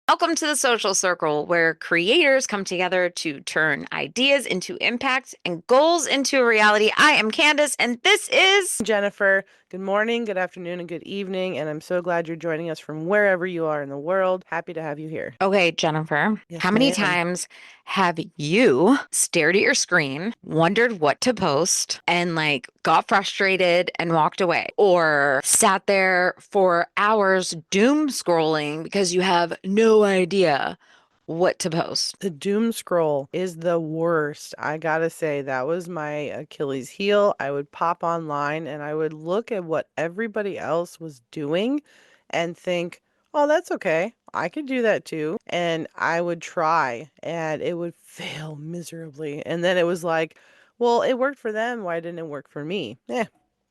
Welcome to the social circle where creators come together to turn ideas into impact and goals into a reality. I am Candace, and this is Jennifer. Good morning, good afternoon, and good evening. And I'm so glad you're joining us from wherever you are in the world. Happy to have you here. Okay, Jennifer. How Yes, many ma'am. times have you stared at your screen, wondered what to post, and got frustrated and walked away? Or sat there for hours doom scrolling because you have no idea what to post? The doom scroll is the worst. I gotta say, that was my Achilles heel. I would pop online and I would look at what everybody else was doing and think, oh, that's okay. I could do that too. And I would try and it would fail miserably. And then it was like, well, it worked for them. Why didn't it work for me?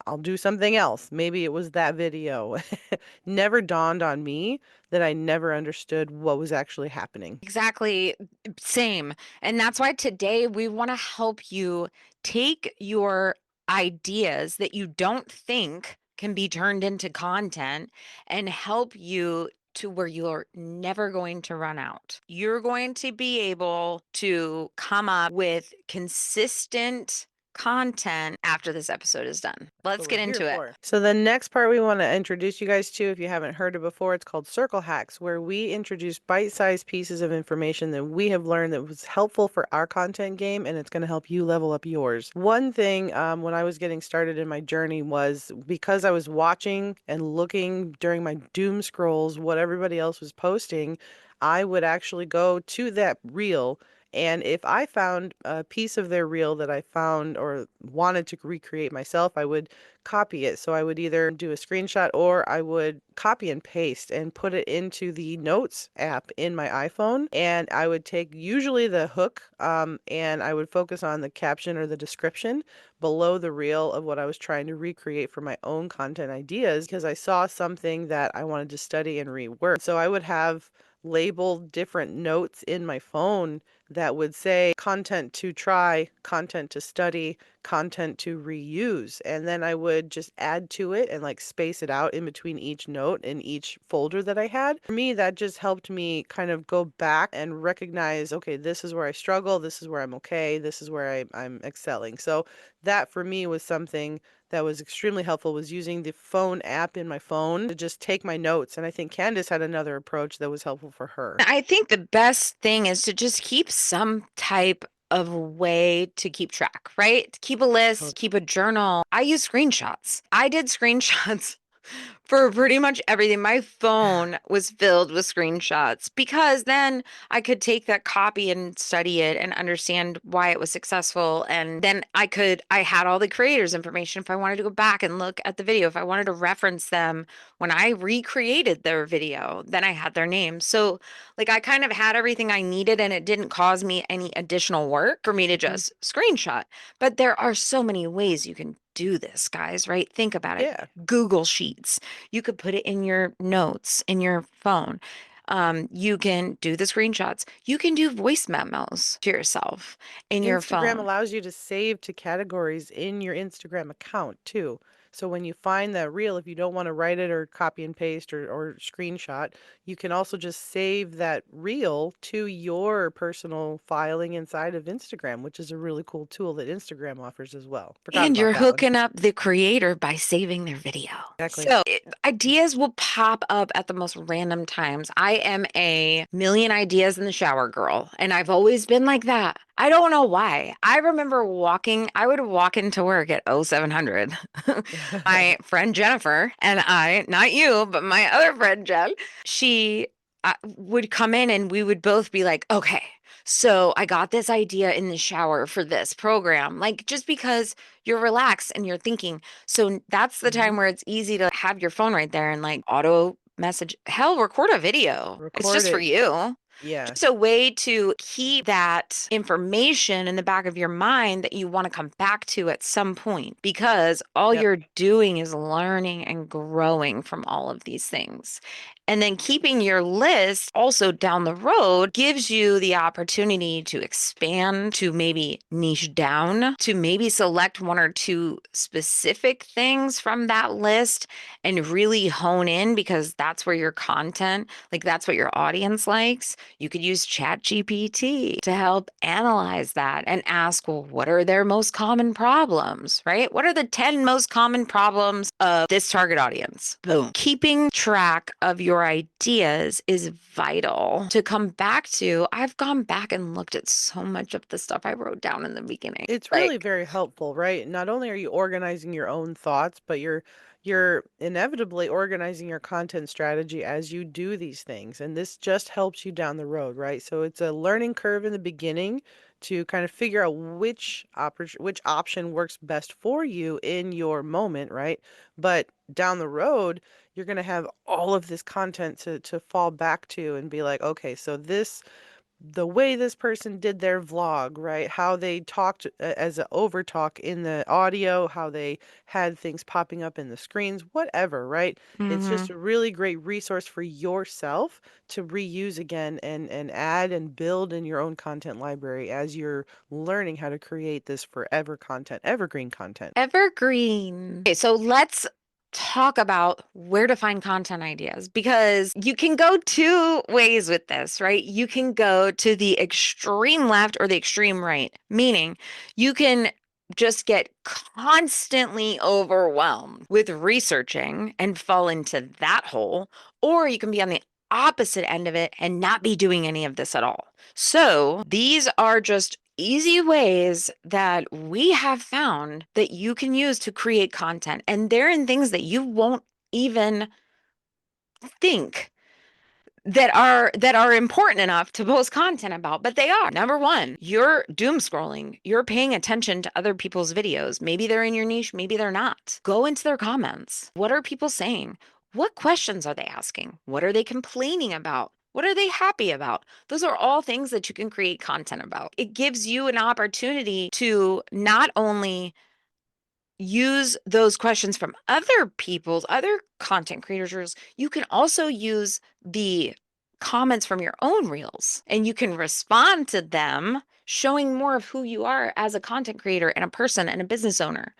I'll do something else. Maybe it was that video. Never dawned on me that I never understood what was actually happening. Exactly. Same. And that's why today we want to help you take your ideas that you don't think can be turned into content and help you to where you're never going to run out. You're going to be able to come up with consistent content after this episode is done. That's Let's what we're get here into it. for. So the next part we want to introduce you guys to, if you haven't heard it before, it's called Circle Hacks, where we introduce bite-sized pieces of information that we have learned that was helpful for our content game, and it's going to help you level up yours. One thing when I was getting started in my journey was because I was watching and looking during my doom scrolls what everybody else was posting, I would actually go to that reel. And if I found a piece of their reel that I found or wanted to recreate myself, I would copy it. So I would either do a screenshot or I would copy and paste and put it into the Notes app in my iPhone. And I would take usually the hook and I would focus on the caption or the description below the reel of what I was trying to recreate for my own content ideas because I saw something that I wanted to study and rework. So I would have labeled different notes in my phone that would say content to try, content to study, content to reuse. And then I would just add to it and like space it out in between each note in each folder that I had. For me, that just helped me kind of go back and recognize, okay, this is where I struggle, this is where I'm okay, this is where I'm excelling. So that for me was something that was extremely helpful, was using the phone app in my phone to just take my notes. And I think Candace had another approach that was helpful for her. I think the best thing is to just keep some type of way to keep track, right? Keep a list, keep a journal. I use screenshots. I did screenshots for pretty much everything. My phone was filled with screenshots because then I could take that copy and study it and understand why it was successful. And then I had all the creators' information if I wanted to go back and look at the video, if I wanted to reference them when I recreated their video, then I had their names. So, I kind of had everything I needed and it didn't cause me any additional work for me to Mhm. just screenshot. But there are so many ways you can do this, guys, right? Think about it. Yeah. Google Sheets. You could put it in your notes in your phone. You can do the screenshots. You can do voice memos to yourself in your Instagram phone. allows you to save to categories in your Instagram account too. So when you find that reel, if you don't want to write it or copy and paste or screenshot, you can also just save that reel to your personal filing inside of Instagram, which is a really cool tool that Instagram offers as well. Forgot And about you're that one. hooking up the creator by saving their video. Exactly. So ideas will pop up at the most random times. I am a million ideas in the shower girl, and I've always been like that. I don't know why. I would walk into work at 0700. My friend Jennifer and I, not you, but my other friend Jen, she would come in and we would both be like, okay, so I got this idea in the shower for this program. Just because you're relaxed and you're thinking. So that's the time Mhm. where it's easy to have your phone right there and auto message, hell, record a video. It's Record just for it. you. Yeah. Just a way to keep that information in the back of your mind that you want to come back to at some point because all Yep. you're doing is learning and growing from all of these things. And then keeping your list also down the road gives you the opportunity to expand, to maybe niche down, to maybe select one or two specific things from that list and really hone in because that's where your content, like that's what your audience likes. You could use ChatGPT to help analyze that and ask, well, what are their most common problems, right? What are the 10 most common problems of this target audience? Boom. Keeping track of your ideas is vital to come back to. I've gone back and looked at so much of the stuff I wrote down in the beginning. It's really Like, very helpful, right? Not only are you organizing your own thoughts, but you're inevitably organizing your content strategy as you do these things. And this just helps you down the road, right? So it's a learning curve in the beginning to kind of figure out which option works best for you in your moment, right? But down the road, you're going to have all of this content to fall back to and be like, okay, so the way this person did their vlog, right? How they talked as an overtalk in the audio, how they had things popping up in the screens, whatever, right? It's just mhm. a really great resource for yourself to reuse again and add and build in your own content library as you're learning how to create this forever content, evergreen content. Evergreen. Okay, so let's talk about where to find content ideas because you can go two ways with this, right? You can go to the extreme left or the extreme right, meaning you can just get constantly overwhelmed with researching and fall into that hole, or you can be on the opposite end of it and not be doing any of this at all. So these are just easy ways that we have found that you can use to create content. And they're in things that you won't even think that are important enough to post content about, but they are. Number one, you're doom scrolling. You're paying attention to other people's videos. Maybe they're in your niche, maybe they're not. Go into their comments. What are people saying? What questions are they asking? What are they complaining about? What are they happy about? Those are all things that you can create content about. It gives you an opportunity to not only use those questions from other people's other content creators, you can also use the comments from your own reels and you can respond to them, showing more of who you are as a content creator and a person and a business owner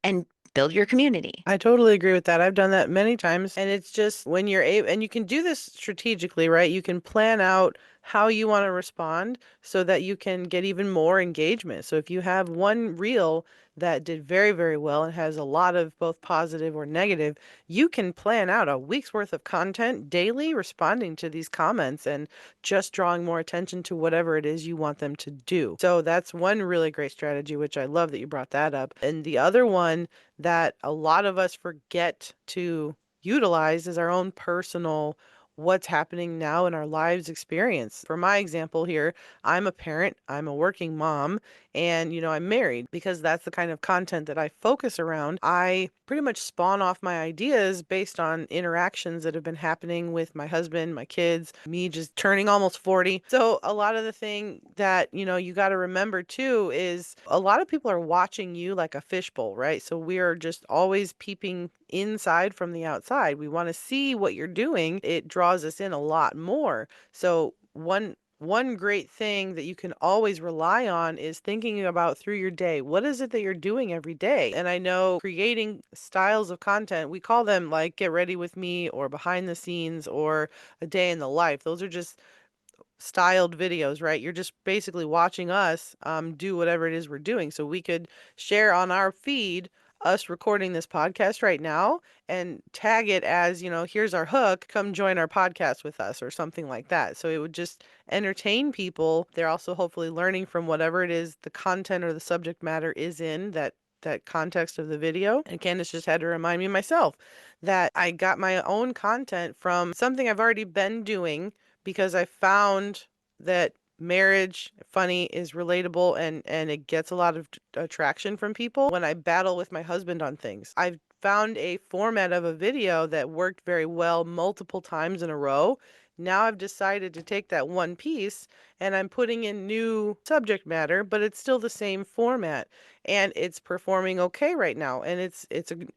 and build your community. I totally agree with that. I've done that many times. And it's just when you're able, and you can do this strategically, right? You can plan out how you want to respond so that you can get even more engagement. So if you have one reel that did very, very well and has a lot of both positive or negative, you can plan out a week's worth of content daily responding to these comments and just drawing more attention to whatever it is you want them to do. So that's one really great strategy, which I love that you brought that up. And the other one that a lot of us forget to utilize is our own personal what's happening now in our lives experience. For my example here, I'm a parent, I'm a working mom, and I'm married because that's the kind of content that I focus around. I pretty much spawn off my ideas based on interactions that have been happening with my husband, my kids, me just turning almost 40. So a lot of the thing that, you got to remember too is a lot of people are watching you like a fishbowl, right? So we are just always peeping inside from the outside. We want to see what you're doing. It draws us in a lot more. So one great thing that you can always rely on is thinking about through your day. What is it that you're doing every day? And I know creating styles of content, we call them like Get Ready With Me or Behind the Scenes or A Day in the Life. Those are just styled videos, right? You're just basically watching us do whatever it is we're doing. So we could share on our feed us recording this podcast right now and tag it as, here's our hook, come join our podcast with us or something like that. So it would just entertain people. They're also hopefully learning from whatever it is the content or the subject matter is in that context of the video. And Candace just had to remind me myself that I got my own content from something I've already been doing because I found that marriage funny is relatable and it gets a lot of attraction from people when I battle with my husband on things. I've found a format of a video that worked very well multiple times in a row Now I've decided to take that one piece and I'm putting in new subject matter, but it's still the same format and it's performing okay right now. And it's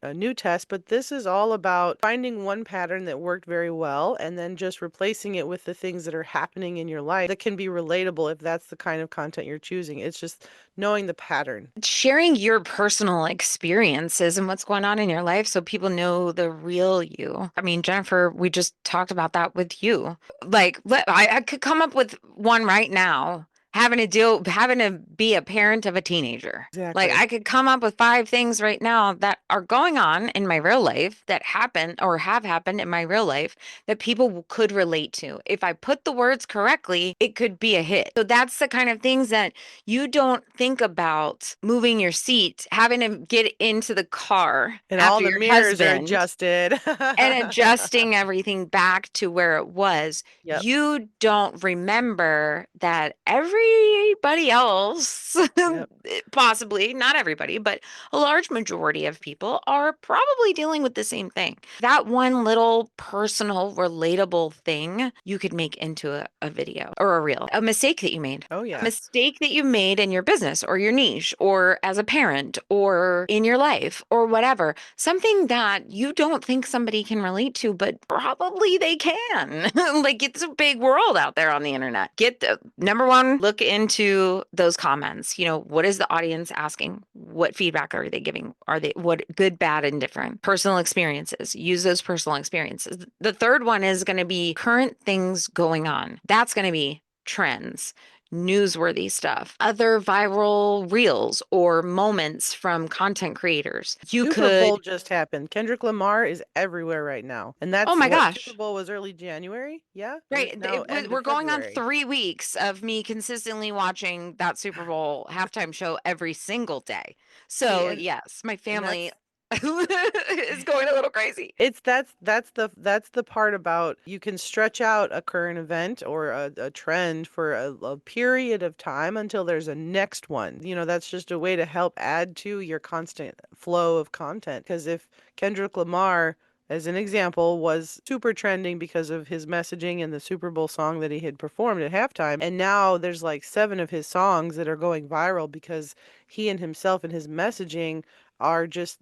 a new test, but this is all about finding one pattern that worked very well and then just replacing it with the things that are happening in your life that can be relatable if that's the kind of content you're choosing. It's just knowing the pattern. Sharing your personal experiences and what's going on in your life so people know the real you. I mean, Jennifer, we just talked about that with you. I could come up with one right now, having to be a parent of a teenager. Like, Exactly. I could come up with five things right now that are going on in my real life that happen or have happened in my real life that people could relate to. If I put the words correctly, it could be a hit. So that's the kind of things that you don't think about moving your seat, having to get into the car And all after the your mirrors are husband adjusted. and adjusting everything back to where it was. Yep. You don't remember that everybody else, Yep. possibly not everybody, but a large majority of people are probably dealing with the same thing. That one little personal, relatable thing you could make into a video or a reel, a mistake that you made. Oh A yeah. mistake that you made in your business or your niche or as a parent or in your life or whatever, something that you don't think somebody can relate to, but probably they can. Like, it's a big world out there on the internet. Get the number one, look into those comments. What is the audience asking? What feedback are they giving? Are they what good, bad, and different? Personal experiences. Use those personal experiences. The third one is going to be current things going on. That's going to be trends, newsworthy stuff, other viral reels or moments from content creators. You Super Bowl could, just happened. Kendrick Lamar is everywhere right now. And oh that's my what Super gosh. Bowl was early January? Yeah. And it's Right. now end of We're going on February. 3 weeks of me consistently watching that Super Bowl halftime show every single day. See, So, yes, my and family that's is going a little crazy. that's the part about you can stretch out a current event or a trend for a period of time until there's a next one. That's just a way to help add to your constant flow of content. Because if Kendrick Lamar, as an example, was super trending because of his messaging and the Super Bowl song that he had performed at halftime, and now there's like seven of his songs that are going viral because he and himself and his messaging are just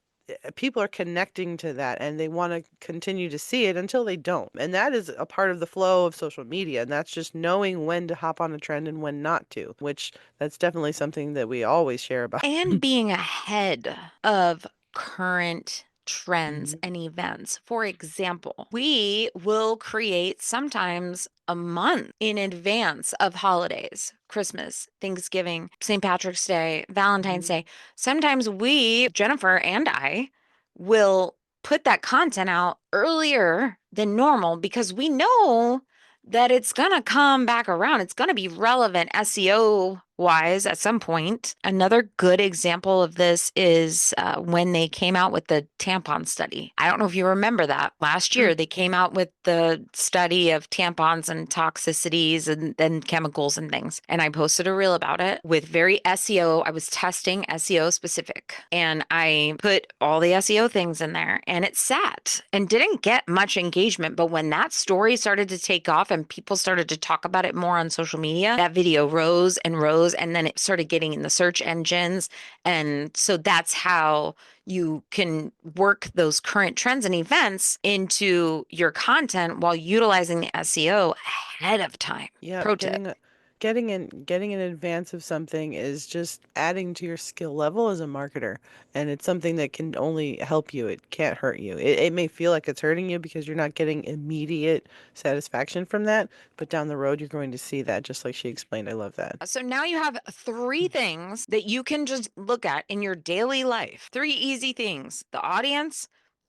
people are connecting to that and they want to continue to see it until they don't. And that is a part of the flow of social media. And that's just knowing when to hop on a trend and when not to, which that's definitely something that we always share about. And being ahead of current trends Mhm. and events. For example, we will create sometimes a month in advance of holidays, Christmas, Thanksgiving, St. Patrick's Day, Valentine's Mhm. Day. Sometimes we, Jennifer and I, will put that content out earlier than normal because we know that it's going to come back around. It's going to be relevant SEO wise at some point. Another good example of this is when they came out with the tampon study. I don't know if you remember that. Last year, Mm. they came out with the study of tampons and toxicities and chemicals and things. And I posted a reel about it with very SEO. I was testing SEO specific and I put all the SEO things in there and it sat and didn't get much engagement. But when that story started to take off and people started to talk about it more on social media, that video rose and rose and then it started getting in the search engines. And so that's how you can work those current trends and events into your content while utilizing the SEO ahead of time. Yep, Pro tip. getting in advance of something is just adding to your skill level as a marketer, and it's something that can only help you. It can't hurt you. It may feel like it's hurting you because you're not getting immediate satisfaction from that, but down the road you're going to see that, just like she explained. I love that. So now you have three things that you can just look at in your daily life. Three easy things: the audience,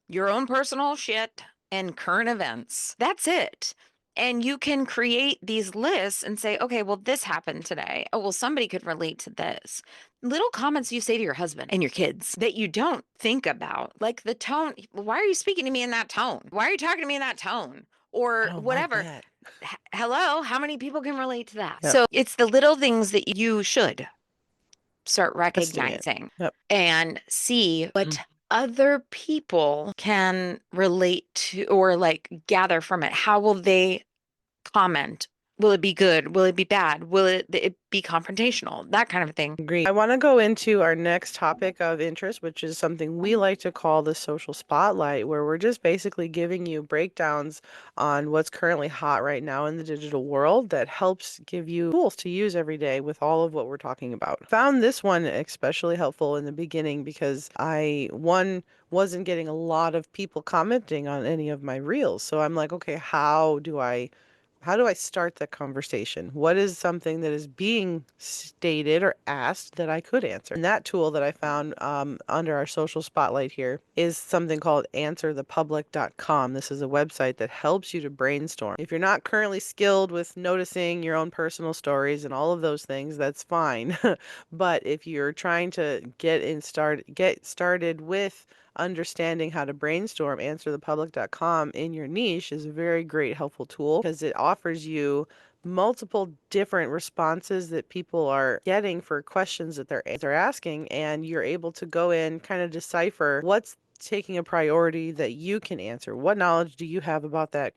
your own personal shit, and current events. That's it. And you can create these lists and say, okay, well, this happened today. Oh, well, somebody could relate to this. Little comments you say to your husband and your kids that you don't think about, like the tone. Why are you speaking to me in that tone? Why are you talking to me in that tone? I Or don't like whatever. that. Hello, how many people can relate to that? Yep. So it's the little things that you should start Testing it. recognizing Yep. and see what Mm. other people can relate to or like gather from it. How will they comment? Will it be good? Will it be bad? Will it be confrontational? That kind of thing. Agreed. I want to go into our next topic of interest, which is something we like to call the social spotlight, where we're just basically giving you breakdowns on what's currently hot right now in the digital world that helps give you tools to use every day with all of what we're talking about. Found this one especially helpful in the beginning because one, wasn't getting a lot of people commenting on any of my reels. So I'm like, okay, how do I start the conversation? What is something that is being stated or asked that I could answer? And that tool that I found under our social spotlight here is something called answerthepublic.com. This is a website that helps you to brainstorm. If you're not currently skilled with noticing your own personal stories and all of those things, that's fine. But if you're trying to get started with understanding how to brainstorm, answerthepublic.com in your niche is a very great helpful tool because it offers you multiple different responses that people are getting for questions that they're asking, and you're able to go in, kind of decipher what's taking a priority that you can answer. What knowledge do you have about that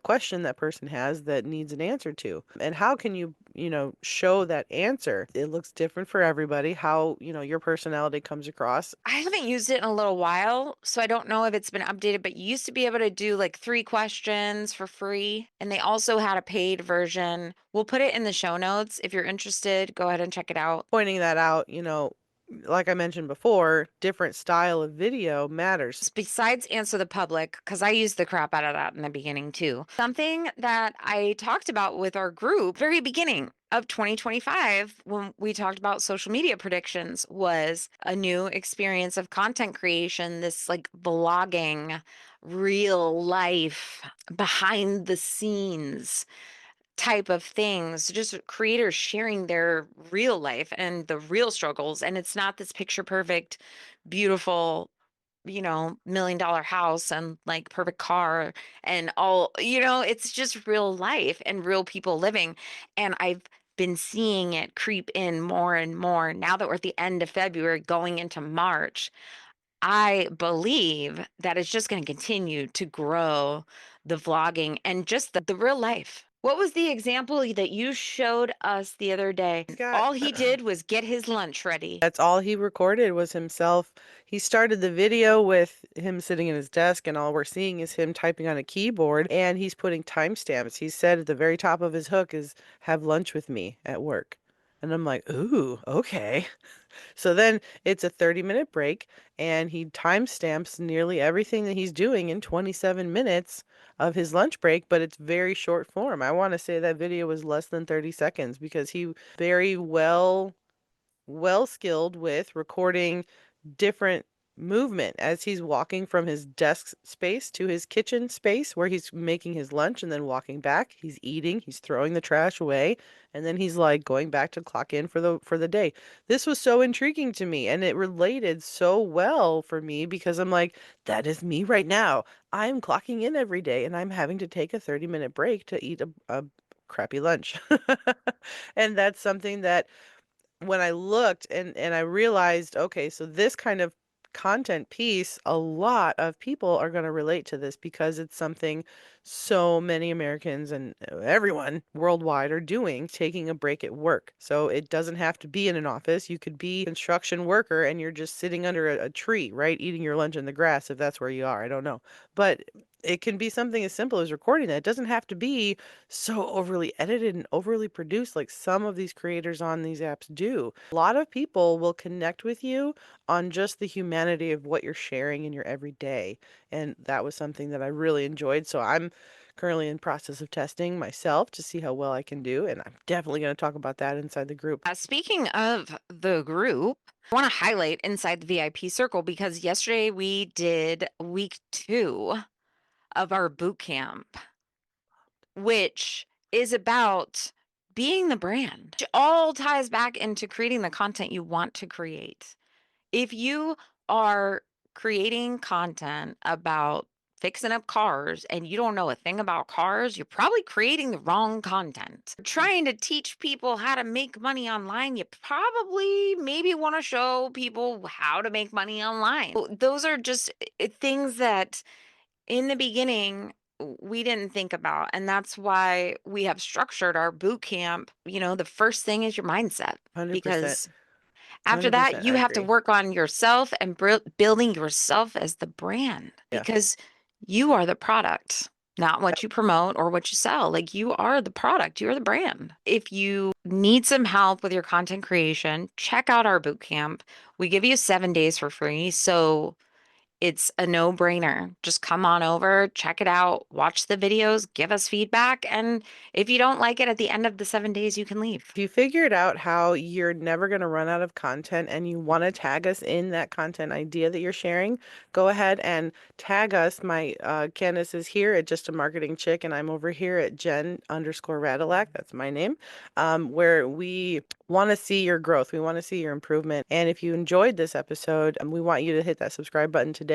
question that person has that needs an answer to? And how can you show that answer? It looks different for everybody, how, your personality comes across. I haven't used it in a little while, so I don't know if it's been updated, but you used to be able to do like 3 questions for free, and they also had a paid version. We'll put it in the show notes. If you're interested, go ahead and check it out. Pointing that out, like I mentioned before, different style of video matters. Besides Answer the Public, because I used the crap out of that in the beginning too. Something that I talked about with our group very beginning of 2025 when we talked about social media predictions was a new experience of content creation, this like vlogging, real life, behind the scenes type of things, just creators sharing their real life and the real struggles. And it's not this picture perfect, beautiful, $1 million house and like perfect car and all, it's just real life and real people living. And I've been seeing it creep in more and more now that we're at the end of February going into March. I believe that it's just going to continue to grow the vlogging and just the real life. What was the example that you showed us the other day? He's got All he did was get his lunch ready. That's all he recorded was himself. He started the video with him sitting at his desk, and all we're seeing is him typing on a keyboard, and he's putting timestamps. He said at the very top of his hook is, "Have lunch with me at work." And I'm like, "Ooh, okay." So then it's a 30-minute break, and he timestamps nearly everything that he's doing in 27 minutes of his lunch break, but it's very short form. I want to say that video was less than 30 seconds because he very well skilled with recording different movement as he's walking from his desk space to his kitchen space where he's making his lunch and then walking back. He's eating, he's throwing the trash away, and then he's like going back to clock in for the day. This was so intriguing to me and it related so well for me because I'm like, that is me right now. I'm clocking in every day and I'm having to take a 30-minute break to eat a crappy lunch. And that's something that when I looked and I realized, okay, so this kind of content piece, a lot of people are going to relate to this because it's something so many Americans and everyone worldwide are doing, taking a break at work. So it doesn't have to be in an office. You could be a construction worker and you're just sitting under a tree, right? Eating your lunch in the grass if that's where you are. I don't know. But it can be something as simple as recording that. It doesn't have to be so overly edited and overly produced like some of these creators on these apps do. A lot of people will connect with you on just the humanity of what you're sharing in your everyday. And that was something that I really enjoyed. So I'm currently in process of testing myself to see how well I can do. And I'm definitely going to talk about that inside the group. Speaking of the group, I want to highlight inside the VIP circle because yesterday we did week 2 of our boot camp, which is about being the brand. It all ties back into creating the content you want to create. If you are creating content about fixing up cars and you don't know a thing about cars, you're probably creating the wrong content. Trying to teach people how to make money online, you probably maybe want to show people how to make money online. Those are just things that in the beginning we didn't think about. And that's why we have structured our boot camp. The first thing is your mindset, 100%. because after that, 100%. I you have to agree. work on yourself and building yourself as the brand, Yeah. because you are the product, not what Yep. you promote or what you sell. Like, you are the product, you're the brand. If you need some help with your content creation, check out our boot camp. We give you 7 days for free. So it's a no-brainer. Just come on over, check it out, watch the videos, give us feedback. And if you don't like it at the end of the 7 days, you can leave. If you figured out how you're never going to run out of content and you want to tag us in that content idea that you're sharing, go ahead and tag us. My Candace is here at Just a Marketing Chick, and I'm over here at Jen_Radilak. That's my name, where we want to see your growth. We want to see your improvement. And if you enjoyed this episode, we want you to hit that subscribe button today.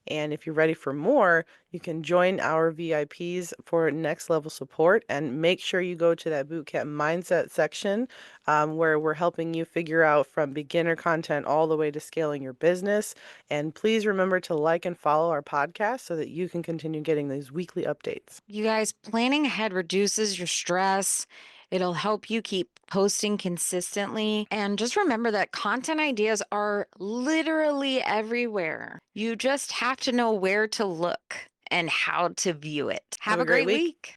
And if you're ready for more, you can join our VIPs for next level support, and make sure you go to that bootcamp mindset section, where we're helping you figure out from beginner content all the way to scaling your business. And please remember to like and follow our podcast so that you can continue getting these weekly updates. You guys, planning ahead reduces your stress. It'll help you keep posting consistently. And just remember that content ideas are literally everywhere. You just have to know where to look and how to view it. Have Have a a great great week. week.